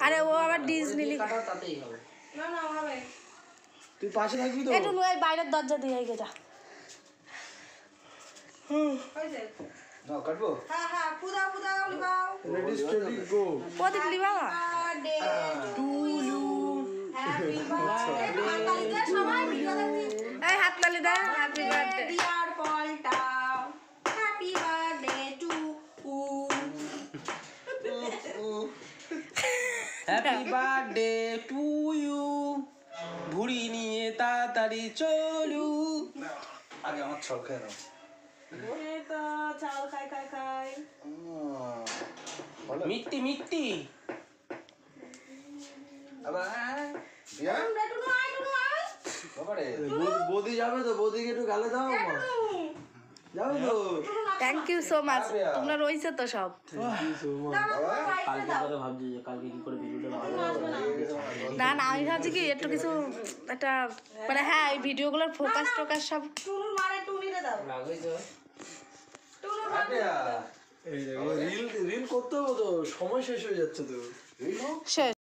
আরে ও আবার ডিজনি কাটা তাতেই হবে। না না হবে। তুই পাশে থাকবি তো? একটু ওই বাইরের দরজা দিয়ে আইগে যা। হয়েছে? নাও কাটবো। হ্যাঁ হ্যাঁ পুদাও পুদাও লিবাও। Ready steady go. প্রদীপ লিবা birthday to you. Happy birthday. হাততালি দে সবাই ভিডিও দেখছি। এই হাততালি দে happy birthday. Dear Palta. Happy birthday to happy birthday to you. ভুড়ি নিয়ে তাড়াতাড়ি চলু। আগে আমার ছল খেয়ে নাও। এই তো চাল খাই খাই খাই। মিট্টি মিট্টি। আবার বিয়া টুনু আয় টুনু আয়। বাবারে বৌদি যাবে তো? বৌদিকে একটু গালে দাও মা। যাবে তো? Thank you so much. তোমরা রইছে তো সব। কালকে কথা ভাবছি যে কালকে কি করে ভিডিওটা না না আমি ভাবছি কি একটু কিছু একটা মানে হ্যাঁ এই ভিডিওগুলোর ফোকাস টোকাস সব টুনুর মারে টুনিরে দাও। লাগেছে। টুনুর এই রিল করতে হবে তো, সময় শেষ হয়ে যাচ্ছে তো। শেষ।